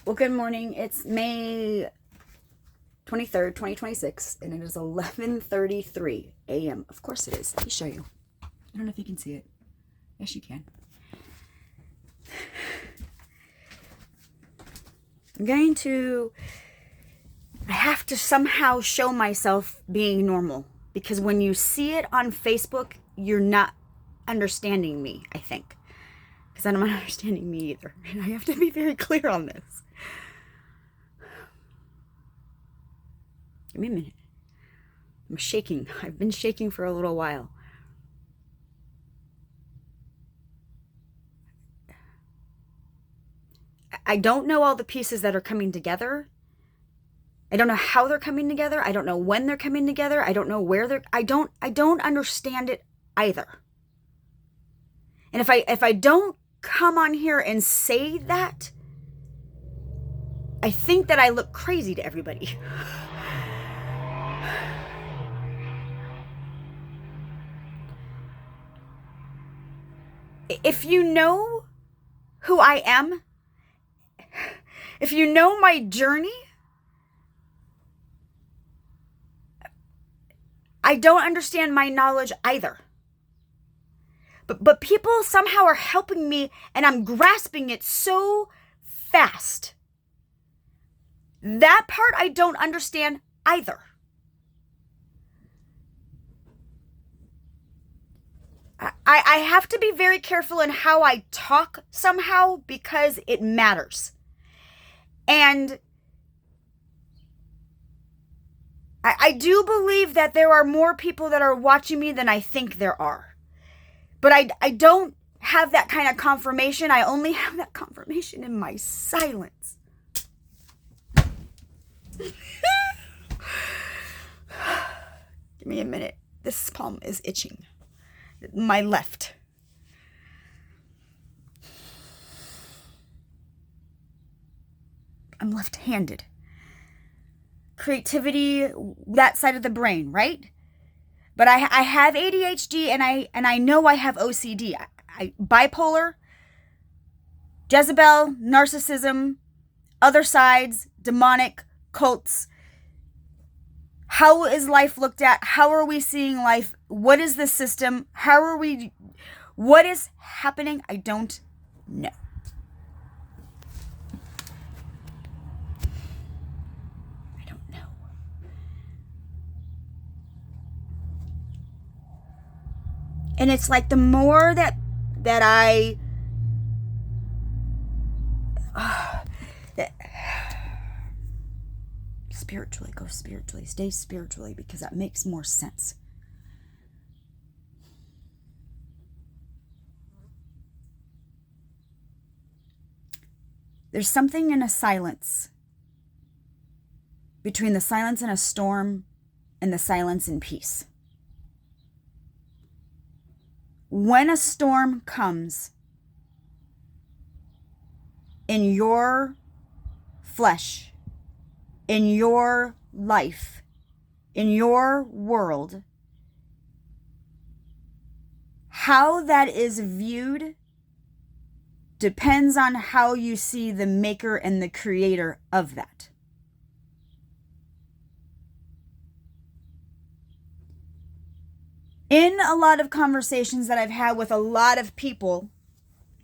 Well, good morning. It's May 23rd, 2026, and it is 11:33 a.m. Of course it is. Let me show you. I don't know if you can see it. Yes, you can. I have to somehow show myself being normal, because when you see it on Facebook, you're not understanding me, I think. Because I'm not understanding me either. And I have to be very clear on this. Give me a minute. I'm shaking. I've been shaking for a little while. I don't know all the pieces that are coming together. I don't know how they're coming together. I don't know when they're coming together. I don't know where I don't understand it either. And if I don't come on here and say that, I think that I look crazy to everybody. If you know who I am, if you know my journey, I don't understand my knowledge either. But people somehow are helping me, and I'm grasping it so fast. That part I don't understand either. I have to be very careful in how I talk somehow, because it matters. And I do believe that there are more people that are watching me than I think there are. But I don't have that kind of confirmation. I only have that confirmation in my silence. Give me a minute. This palm is itching. My left. I'm left-handed. Creativity, that side of the brain, right? But I have ADHD, and I know I have OCD. I bipolar, Jezebel, narcissism, other sides, demonic, cults. How is life looked at? How are we seeing life? What is the system? What is happening? I don't know. I don't know. And it's like the more that spiritually, go spiritually, stay spiritually, because that makes more sense. There's something in a silence, between the silence in a storm and the silence in peace. When a storm comes in your flesh, in your life, in your world, how that is viewed depends on how you see the maker and the creator of that. In a lot of conversations that I've had with a lot of people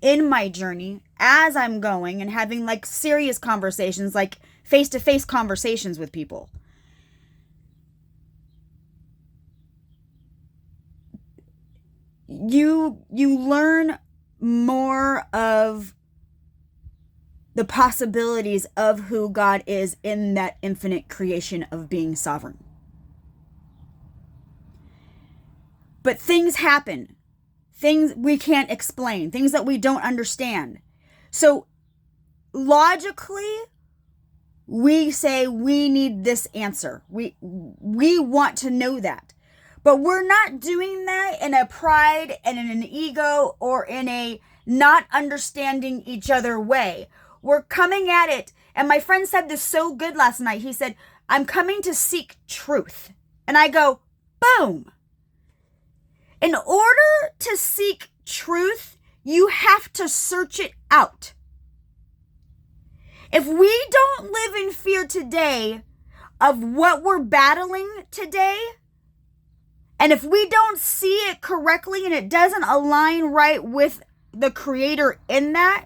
in my journey, as I'm going and having like serious conversations, like face-to-face conversations with people, you learn more of the possibilities of who God is in that infinite creation of being sovereign. But things happen. Things we can't explain. Things that we don't understand. So logically, we say we need this answer. We want to know that. But we're not doing that in a pride and in an ego or in a not understanding each other way. We're coming at it. And my friend said this so good last night. He said, I'm coming to seek truth. And I go, boom. In order to seek truth, you have to search it out. If we don't live in fear today of what we're battling today, and if we don't see it correctly and it doesn't align right with the Creator in that,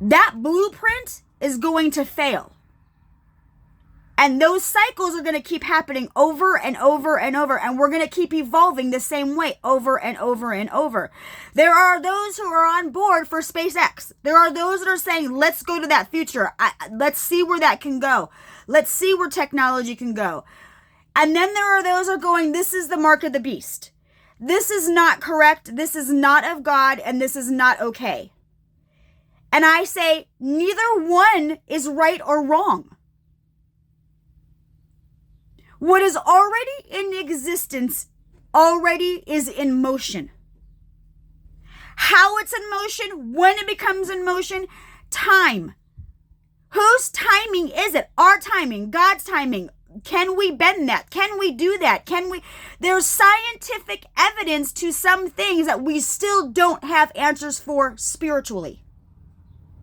that blueprint is going to fail. And those cycles are going to keep happening over and over and over. And we're going to keep evolving the same way over and over and over. There are those who are on board for SpaceX. There are those that are saying, let's go to that future. Let's see where that can go. Let's see where technology can go. And then there are those who are going, this is the mark of the beast. This is not correct. This is not of God. And this is not okay. And I say, neither one is right or wrong. What is already in existence already is in motion. How it's in motion, when it becomes in motion, time. Whose timing is it? Our timing, God's timing. Can we bend that? Can we do that? There's scientific evidence to some things that we still don't have answers for spiritually.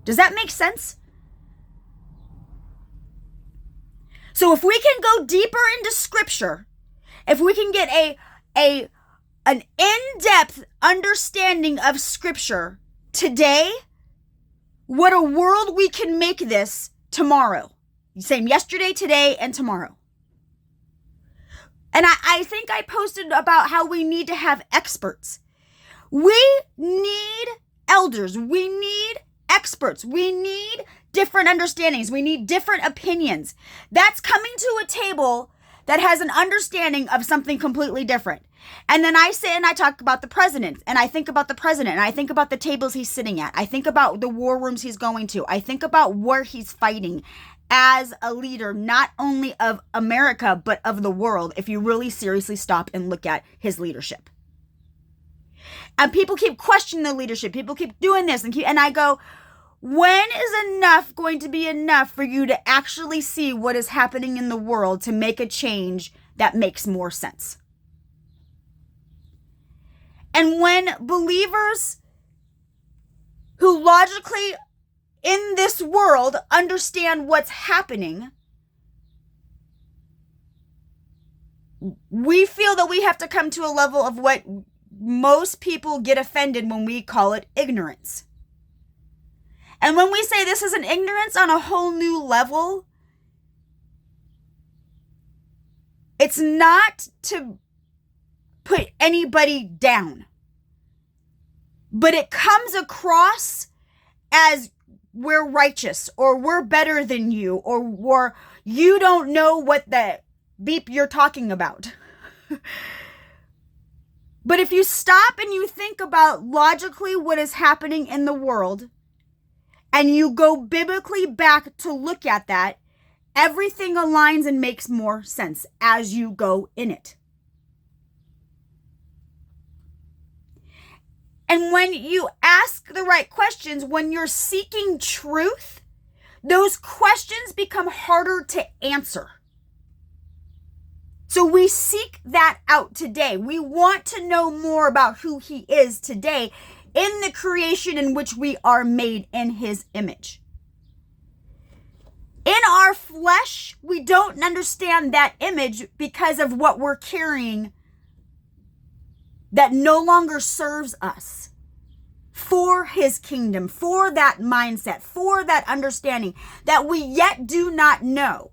Does that make sense? So if we can go deeper into scripture, if we can get an in-depth understanding of scripture today, what a world we can make this tomorrow. Same yesterday, today, and tomorrow. And I think I posted about how we need to have experts. We need elders. We need experts. We need different understandings. We need different opinions. That's coming to a table that has an understanding of something completely different. And then I sit and I talk about the president, and I think about the president, and I think about the tables he's sitting at. I think about the war rooms he's going to. I think about where he's fighting as a leader, not only of America, but of the world, if you really seriously stop and look at his leadership. And people keep questioning the leadership. People keep doing this, and I go, when is enough going to be enough for you to actually see what is happening in the world to make a change that makes more sense? And when believers who logically in this world understand what's happening, we feel that we have to come to a level of what most people get offended when we call it ignorance. And when we say this is an ignorance on a whole new level, it's not to put anybody down, but it comes across as we're righteous, or we're better than you, or you don't know what the beep you're talking about. But if you stop and you think about logically what is happening in the world, and you go biblically back to look at that, everything aligns and makes more sense as you go in it. And when you ask the right questions, when you're seeking truth, those questions become harder to answer. So we seek that out today. We want to know more about who he is today in the creation in which we are made in his image. In our flesh, we don't understand that image because of what we're carrying that no longer serves us for his kingdom, for that mindset, for that understanding that we yet do not know.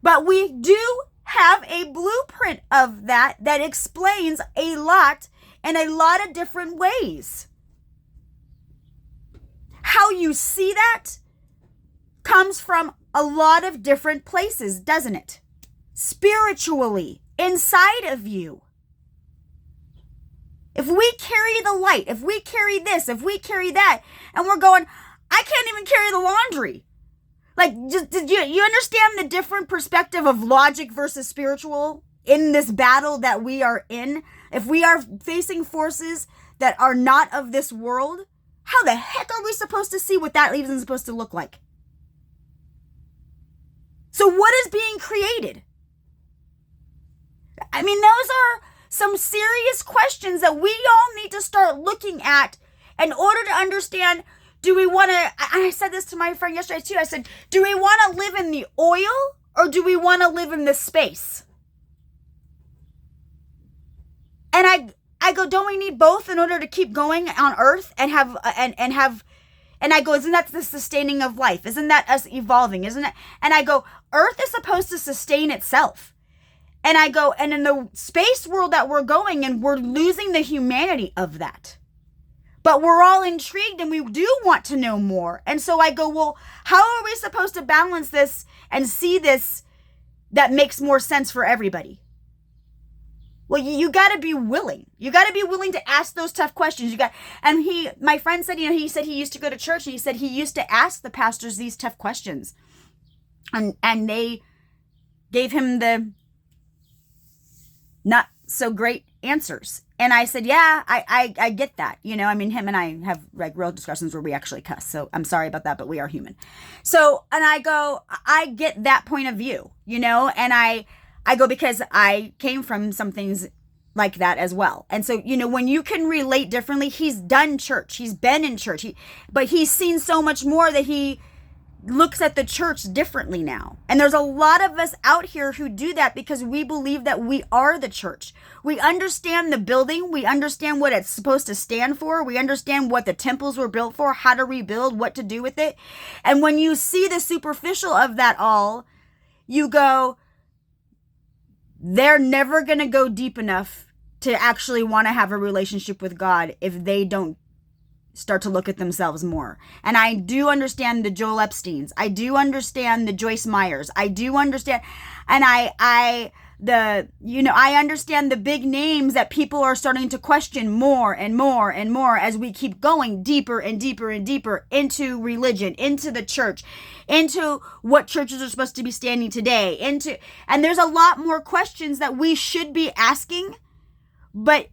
But we do have a blueprint of that explains a lot in a lot of different ways. How you see that comes from a lot of different places, doesn't it? Spiritually, inside of you. If we carry the light, if we carry this, if we carry that, and we're going, I can't even carry the laundry. Like, did you understand the different perspective of logic versus spiritual in this battle that we are in? If we are facing forces that are not of this world, how the heck are we supposed to see what that even is supposed to look like? So what is being created? I mean, those are some serious questions that we all need to start looking at in order to understand do we want to, I said this to my friend yesterday too. I said, do we want to live in the oil or do we want to live in the space? And I go, don't we need both in order to keep going on earth and have, and I go, isn't that the sustaining of life? Isn't that us evolving? Isn't it? And I go, earth is supposed to sustain itself. And I go, and in the space world that we're going in, we're losing the humanity of that. But we're all intrigued and we do want to know more. And so I go, well, how are we supposed to balance this and see this that makes more sense for everybody? Well, you got to be willing. You got to be willing to ask those tough questions. My friend said, he said he used to go to church and he said he used to ask the pastors these tough questions. And they gave him the not so great answers. And I said, yeah, I get that. Him and I have like real discussions where we actually cuss. So I'm sorry about that, but we are human. So, and I go, I get that point of view, and I go, because I came from some things like that as well. And so, when you can relate differently, he's done church, he's been in church, but he's seen so much more that he looks at the church differently now. And there's a lot of us out here who do that because we believe that we are the church. We understand the building. We understand what it's supposed to stand for. We understand what the temples were built for, how to rebuild, what to do with it. And when you see the superficial of that all, you go, they're never going to go deep enough to actually want to have a relationship with God if they don't start to look at themselves more. And I do understand the Joel Epsteins. I do understand the Joyce Meyers. I do understand. And I understand the big names that people are starting to question more and more and more as we keep going deeper and deeper and deeper into religion, into the church, into what churches are supposed to be standing today, and there's a lot more questions that we should be asking, but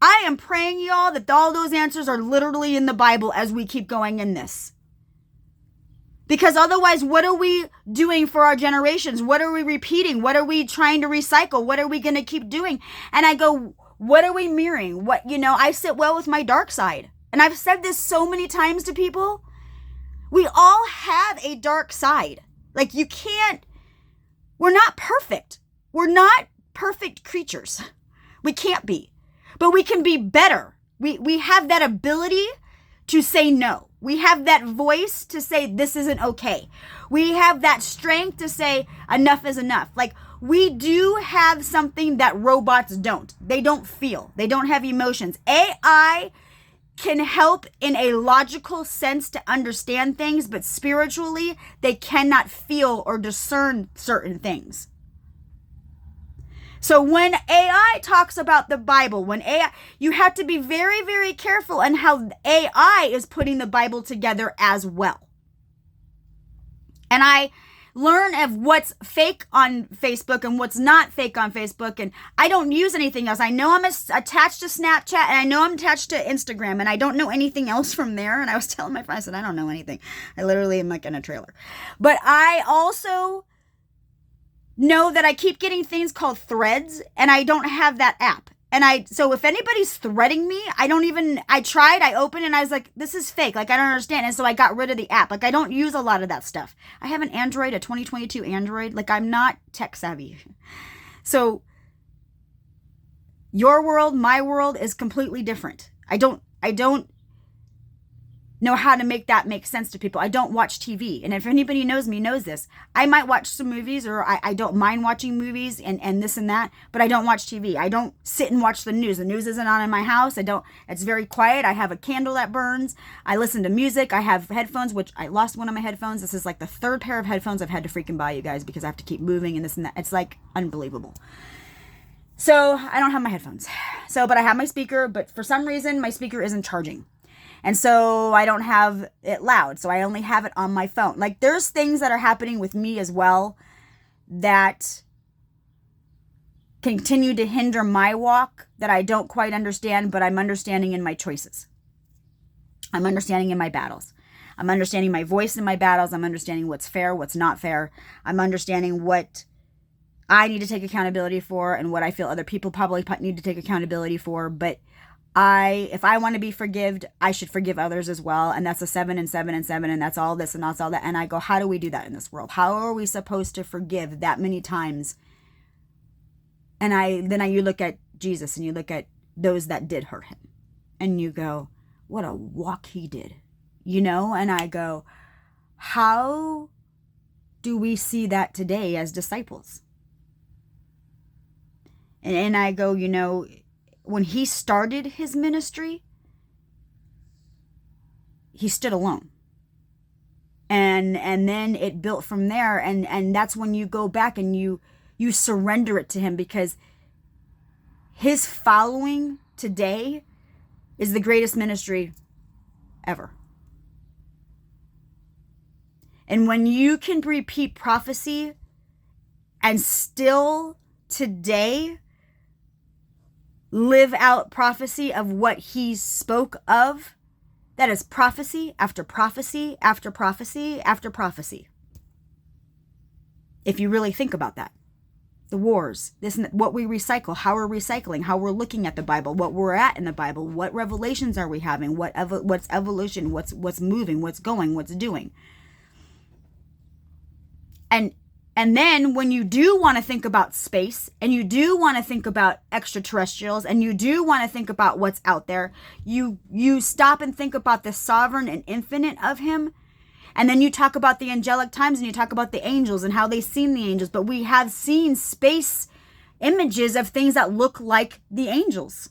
I am praying, y'all, that all those answers are literally in the Bible as we keep going in this. Because otherwise, what are we doing for our generations? What are we repeating? What are we trying to recycle? What are we going to keep doing? And I go, what are we mirroring? I sit well with my dark side. And I've said this so many times to people. We all have a dark side. Like we're not perfect. We're not perfect creatures. We can't be. But we can be better. We have that ability to say no. We have that voice to say this isn't okay. We have that strength to say enough is enough. Like, we do have something that robots don't. They don't feel. They don't have emotions. AI can help in a logical sense to understand things, but spiritually, they cannot feel or discern certain things. So when AI talks about the Bible, you have to be very, very careful on how AI is putting the Bible together as well. And I learn of what's fake on Facebook and what's not fake on Facebook. And I don't use anything else. I know I'm attached to Snapchat and I know I'm attached to Instagram and I don't know anything else from there. And I was telling my friend, I said, I don't know anything. I literally am like in a trailer. But I also know that I keep getting things called threads and I don't have that app. And so if anybody's threading me, I tried, I opened and I was like, this is fake. Like, I don't understand. And so I got rid of the app. Like, I don't use a lot of that stuff. I have an Android, a 2022 Android. Like, I'm not tech savvy. So your world, my world is completely different. I don't know how to make that make sense to people. I don't watch TV. And if anybody knows me, knows this. I might watch some movies or I don't mind watching movies and this and that, but I don't watch TV. I don't sit and watch the news. The news isn't on in my house. It's very quiet. I have a candle that burns. I listen to music. I have headphones, which I lost one of my headphones. This is like the third pair of headphones I've had to freaking buy, you guys, because I have to keep moving and this and that. It's like unbelievable. So I don't have my headphones. But I have my speaker, but for some reason my speaker isn't charging. And so I don't have it loud. So I only have it on my phone. Like, there's things that are happening with me as well that continue to hinder my walk that I don't quite understand, but I'm understanding in my choices. I'm understanding in my battles. I'm understanding my voice in my battles. I'm understanding what's fair, what's not fair. I'm understanding what I need to take accountability for and what I feel other people probably need to take accountability for. But if I want to be forgived, I should forgive others as well. And that's a 7 and 7 and 7. And that's all this and that's all that. And I go, how do we do that in this world? How are we supposed to forgive that many times? And you look at Jesus and you look at those that did hurt him. And you go, what a walk he did, And I go, how do we see that today as disciples? And I go, when he started his ministry, he stood alone. And then it built from there. And that's when you go back and you surrender it to him, because his following today is the greatest ministry ever. And when you can repeat prophecy and still today live out prophecy of what he spoke of, that is prophecy after prophecy after prophecy after prophecy. If you really think about that. The wars, this and what we recycle, how we're recycling, how we're looking at the Bible, what we're at in the Bible, what revelations are we having, what's evolution, what's moving, what's going, what's doing. And then when you do want to think about space, and you do want to think about extraterrestrials, and you do want to think about what's out there, you stop and think about the sovereign and infinite of him. And then you talk about the angelic times, and you talk about the angels and how they've seen the angels. But we have seen space images of things that look like the angels.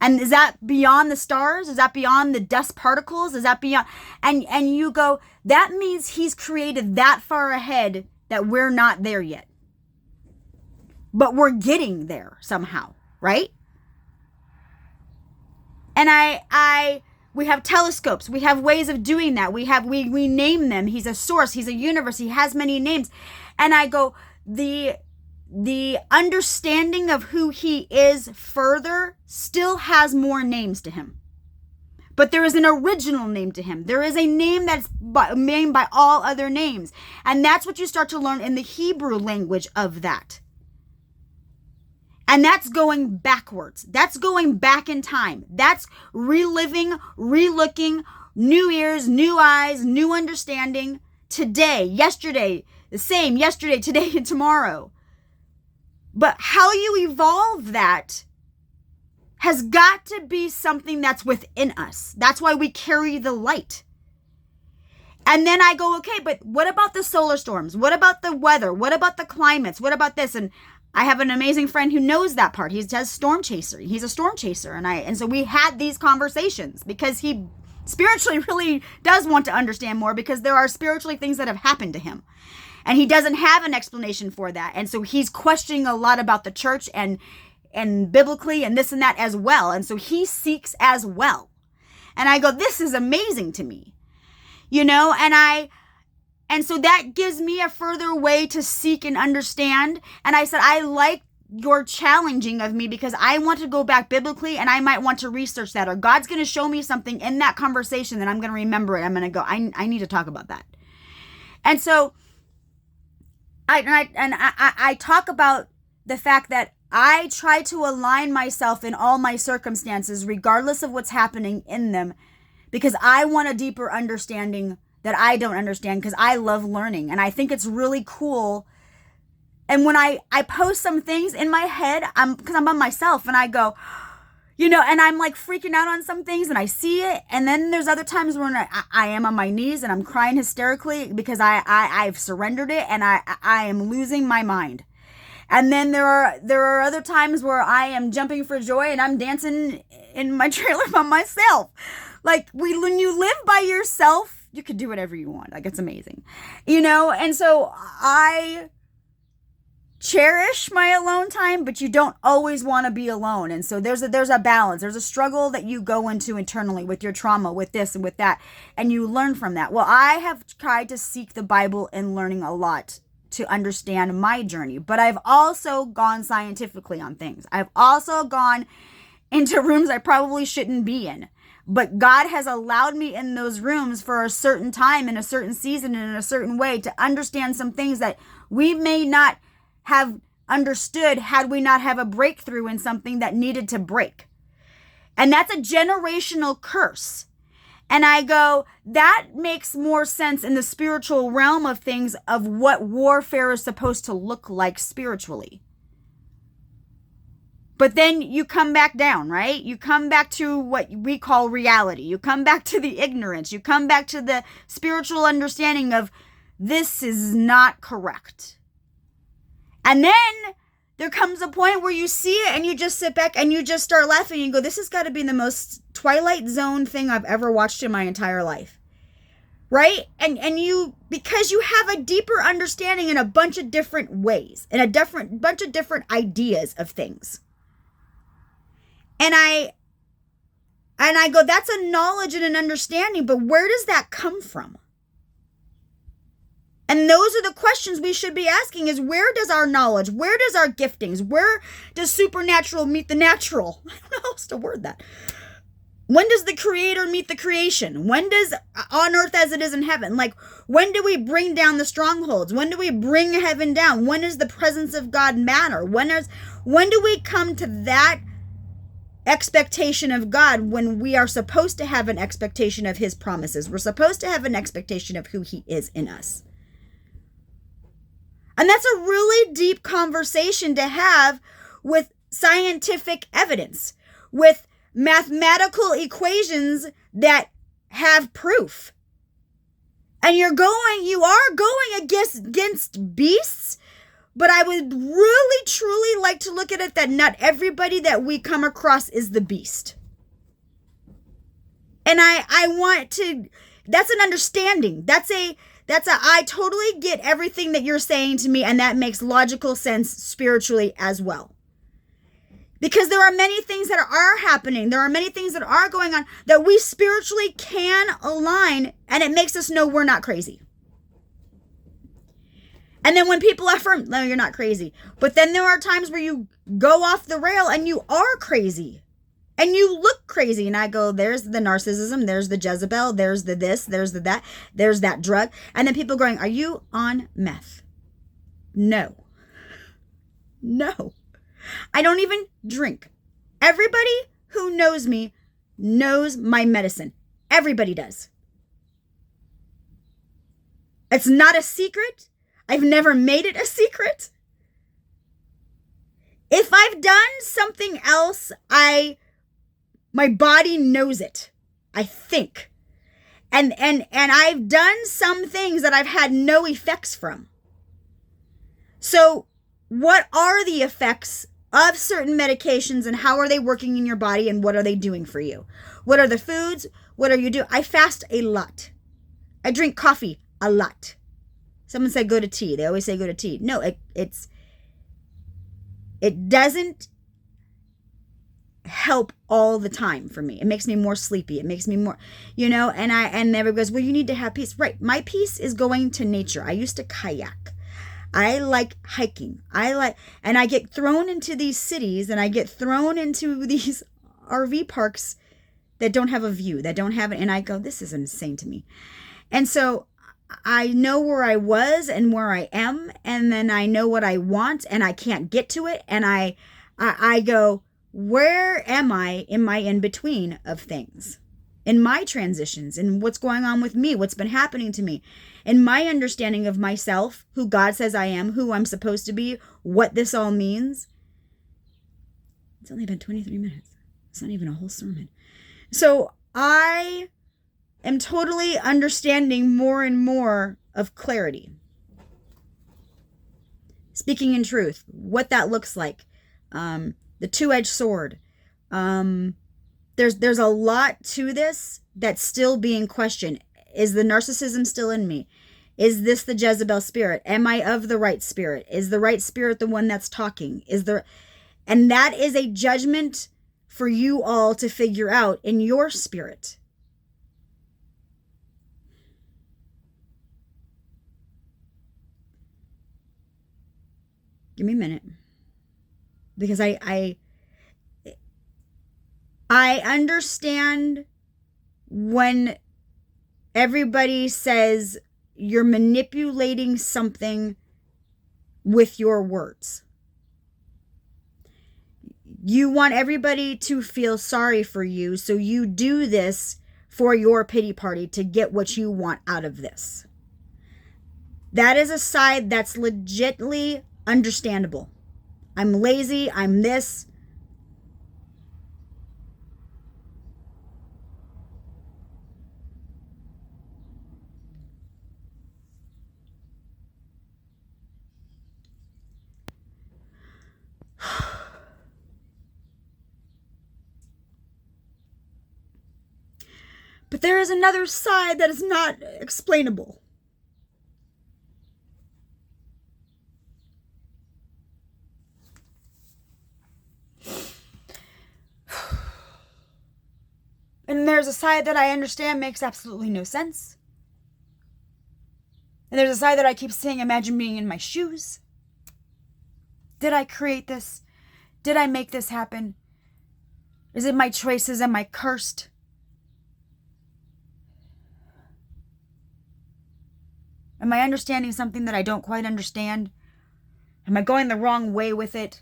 And is that beyond the stars? Is that beyond the dust particles? Is that beyond? And you go, that means he's created that far ahead that we're not there yet. But we're getting there somehow, right? And we have telescopes. We have ways of doing that. We name them. He's a source. He's a universe. He has many names. And I go, the understanding of who he is further still has more names to him. But there is an original name to him. There is a name that's named by all other names. And that's what you start to learn in the Hebrew language of that. And that's going backwards. That's going back in time. That's reliving, relooking, new ears, new eyes, new understanding. Today, yesterday, the same, yesterday, today, and tomorrow. But how you evolve that has got to be something that's within us. That's why we carry the light. And then I go, okay, but what about the solar storms? What about the weather? What about the climates? What about this? And I have an amazing friend who knows that part. He does storm chaser. He's a storm chaser. And so we had these conversations because he spiritually really does want to understand more, because there are spiritually things that have happened to him. And he doesn't have an explanation for that. And so he's questioning a lot about the church and biblically and this and that as well. And so he seeks as well. And I go, this is amazing to me, and so that gives me a further way to seek and understand. And I said, I like your challenging of me, because I want to go back biblically, and I might want to research that, or God's going to show me something in that conversation that I'm going to remember it. I'm going to go, I need to talk about that. And so I talk about the fact that I try to align myself in all my circumstances, regardless of what's happening in them, because I want a deeper understanding that I don't understand, because I love learning. And I think it's really cool. And when I post some things in my head, because I'm by myself, and I go, and I'm like freaking out on some things, and I see it. And then there's other times when I am on my knees and I'm crying hysterically because I've surrendered it, and I am losing my mind. And then there are other times where I am jumping for joy and I'm dancing in my trailer by myself. Like when you live by yourself, you can do whatever you want. Like, it's amazing, And so I cherish my alone time, but you don't always want to be alone. And so there's a balance. There's a struggle that you go into internally with your trauma, with this and with that, and you learn from that. Well, I have tried to seek the Bible and learning a lot to understand my journey, but I've also gone scientifically on things. I've also gone into rooms I probably shouldn't be in, but God has allowed me in those rooms for a certain time, in a certain season, and in a certain way, to understand some things that we may not have understood had we not have a breakthrough in something that needed to break. And that's a generational curse. And I go, that makes more sense in the spiritual realm of things, of what warfare is supposed to look like spiritually. But then you come back down, right? You come back to what we call reality. You come back to the ignorance. You come back to the spiritual understanding of this is not correct. And then there comes a point where you see it and you just sit back and you just start laughing and you go, this has got to be the most Twilight Zone thing I've ever watched in my entire life. Right? And you, because you have a deeper understanding in a bunch of different ways and bunch of different ideas of things. And I go, that's a knowledge and an understanding, but where does that come from? And those are the questions we should be asking, is where does our knowledge, where does our giftings, where does supernatural meet the natural? I don't know how else to word that. When does the creator meet the creation? When does on earth as it is in heaven? Like, when do we bring down the strongholds? When do we bring heaven down? When does the presence of God matter? When do we come to that expectation of God when we are supposed to have an expectation of his promises? We're supposed to have an expectation of who he is in us. And that's a really deep conversation to have with scientific evidence, with mathematical equations that have proof. And you are going against beasts, but I would really, truly like to look at it that not everybody that we come across is the beast. And I want to, that's an understanding. I totally get everything that you're saying to me, and that makes logical sense spiritually as well. Because there are many things that are happening. There are many things that are going on that we spiritually can align, and it makes us know we're not crazy. And then when people affirm, no, you're not crazy. But then there are times where you go off the rail and you are crazy. And you look crazy. And I go, there's the narcissism, there's the Jezebel, there's the this, there's the that, there's that drug. And then people going, are you on meth? No. I don't even drink. Everybody who knows me knows my medicine. Everybody does. It's not a secret. I've never made it a secret. If I've done something else, my body knows it, I think. And I've done some things that I've had no effects from. So what are the effects of certain medications, and how are they working in your body, and what are they doing for you? What are the foods? What are you doing? I fast a lot. I drink coffee a lot. Someone said go to tea. They always say go to tea. No, it doesn't help all the time for me. It makes me more sleepy. It makes me more, and everybody goes, well, you need to have peace. Right. My peace is going to nature. I used to kayak. I like hiking. And I get thrown into these cities, and I get thrown into these RV parks that don't have a view, that don't have it. And I go, this is insane to me. And so I know where I was and where I am, and then I know what I want, and I can't get to it. And I go, where am I in my in-between of things? In my transitions, in what's going on with me, what's been happening to me, in my understanding of myself, who God says I am, who I'm supposed to be, what this all means. It's only been 23 minutes. It's not even a whole sermon. So I am totally understanding more and more of clarity. Speaking in truth, what that looks like. The two-edged sword. There's a lot to this that's still being questioned. Is the narcissism still in me? Is this the Jezebel spirit? Am I of the right spirit? Is the right spirit the one that's talking? And that is a judgment for you all to figure out in your spirit. Give me a minute. Because I understand when everybody says you're manipulating something with your words. You want everybody to feel sorry for you, so you do this for your pity party to get what you want out of this. That is a side that's legitimately understandable. I'm lazy, I'm this. But there is another side that is not explainable. And there's a side that I understand makes absolutely no sense. And there's a side that I keep saying, imagine being in my shoes. Did I create this? Did I make this happen? Is it my choices? Am I cursed? Am I understanding something that I don't quite understand? Am I going the wrong way with it?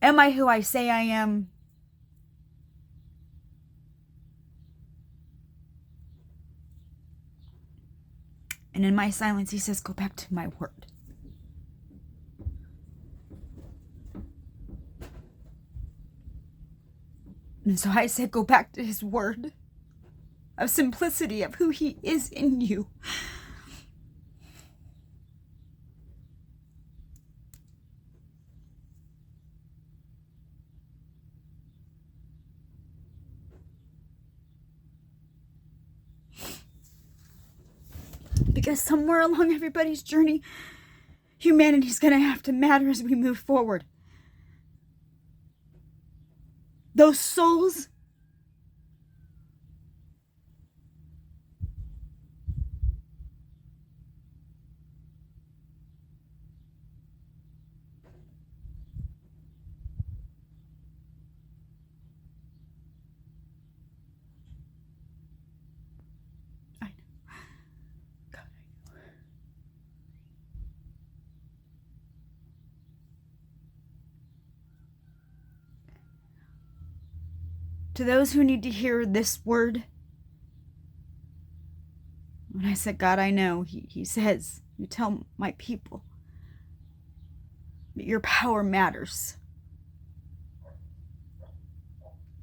Am I who I say I am? And in my silence, he says, go back to my word. And so I said, go back to his word of simplicity, of who he is in you. Because somewhere along everybody's journey, humanity's going to have to matter as we move forward. Those souls to those who need to hear this word. When I said, God, I know, he says, you tell my people that your power matters.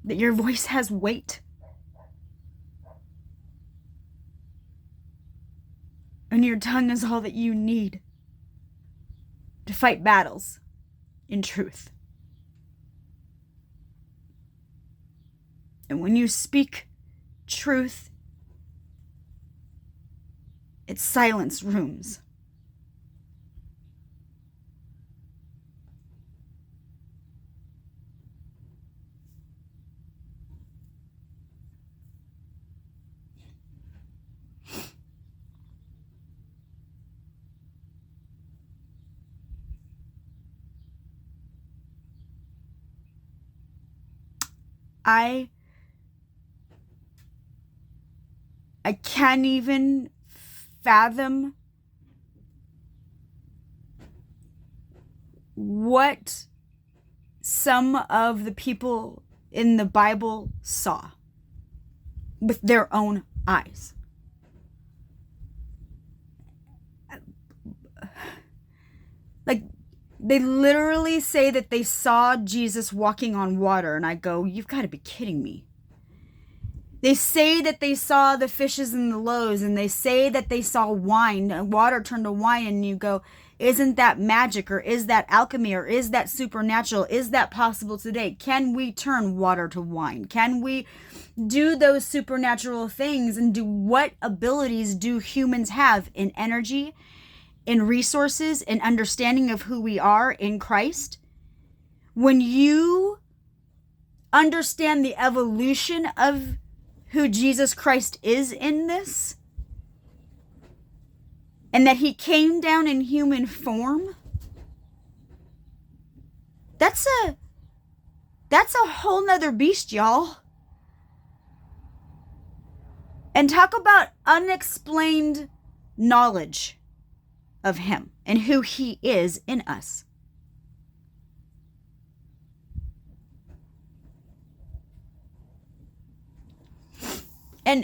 That your voice has weight. And your tongue is all that you need to fight battles in truth. And when you speak truth, it silences rooms. I can't even fathom what some of the people in the Bible saw with their own eyes. Like, they literally say that they saw Jesus walking on water, and I go, you've got to be kidding me. They say that they saw the fishes and the loaves, and they say that they saw wine, water turned to wine, and you go, isn't that magic, or is that alchemy, or is that supernatural? Is that possible today? Can we turn water to wine? Can we do those supernatural things? And what abilities do humans have in energy, in resources, in understanding of who we are in Christ? When you understand the evolution of who Jesus Christ is in this, and that he came down in human form, that's a whole nother beast, y'all. And talk about unexplained knowledge of him and who he is in us.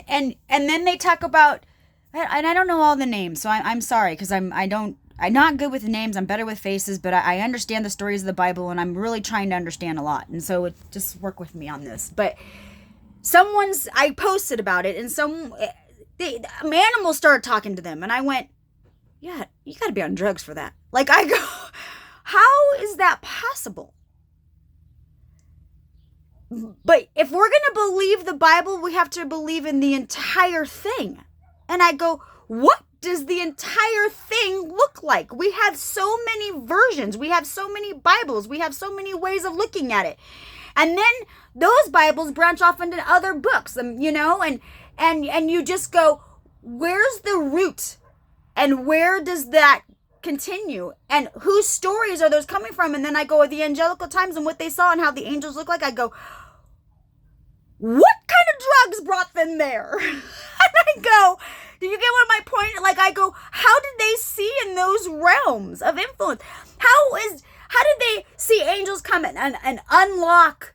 and then they talk about, and I don't know all the names, so I'm sorry, because I'm not good with names. I'm better with faces, but I understand the stories of the Bible, and I'm really trying to understand a lot. And so just work with me on this. But I posted about it, and animals started talking to them, and I went, yeah, you got to be on drugs for that. Like, I go, how is that possible? But if we're going to believe the Bible, we have to believe in the entire thing. And I go, what does the entire thing look like? We have so many versions. We have so many Bibles. We have so many ways of looking at it. And then those Bibles branch off into other books, and you just go, where's the root? And where does that continue? And whose stories are those coming from? And then I go with the angelical times and what they saw and how the angels look like. I go, what kind of drugs brought them there? And I go, do you get what my point? Like, I go, how did they see in those realms of influence? How did they see angels come in and unlock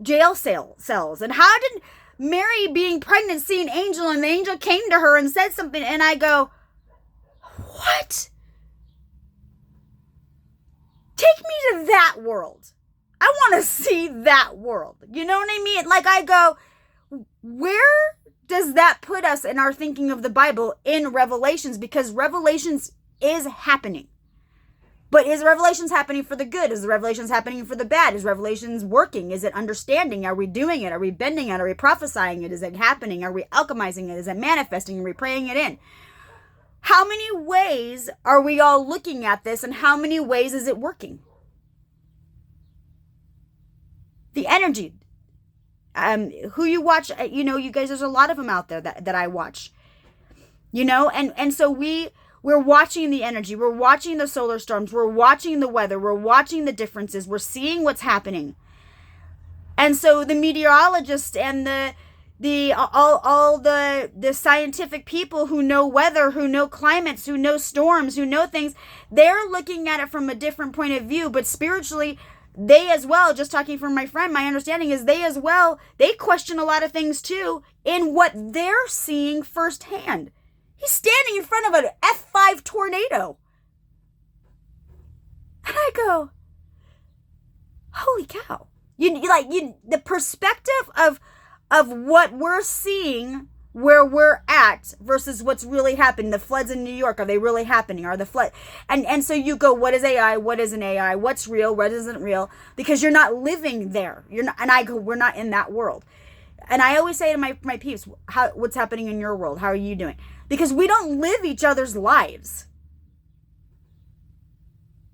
jail cells? And how did Mary, being pregnant, see an angel, and the angel came to her and said something? And I go, what? Take me to that world. I want to see that world. You know what I mean? Like, I go, where does that put us in our thinking of the Bible in Revelations? Because Revelations is happening. But is Revelations happening for the good? Is the Revelations happening for the bad? Is Revelations working? Is it understanding? Are we doing it? Are we bending it? Are we prophesying it? Is it happening? Are we alchemizing it? Is it manifesting? Are we praying it in? How many ways are we all looking at this, and how many ways is it working? The energy, who you watch, you guys, there's a lot of them out there that I watch, and so we're watching the energy, we're watching the solar storms, we're watching the weather, we're watching the differences, we're seeing what's happening. And so the meteorologists and all the scientific people who know weather, who know climates, who know storms, who know things, they're looking at it from a different point of view. But spiritually, they as well, just talking from my friend, my understanding is they question a lot of things too in what they're seeing firsthand. He's standing in front of an F5 tornado. And I go, holy cow. The perspective of what we're seeing where we're at versus what's really happening. The floods in New York, are they really happening? Are the flood? And so you go, what is AI? What isn't AI? What's real? What isn't real? Because you're not living there. You're not, and I go, we're not in that world. And I always say to my peeps, what's happening in your world? How are you doing? Because we don't live each other's lives.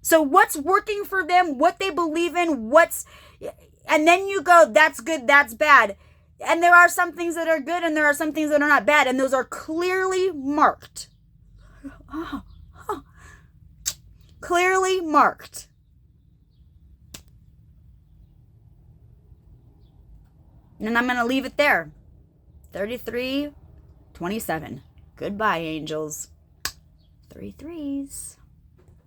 So what's working for them, what they believe in, and then you go, that's good, that's bad. And there are some things that are good and there are some things that are not bad. And those are clearly marked. Clearly marked. And I'm going to leave it there. 33:27. Goodbye, angels. 3 3s.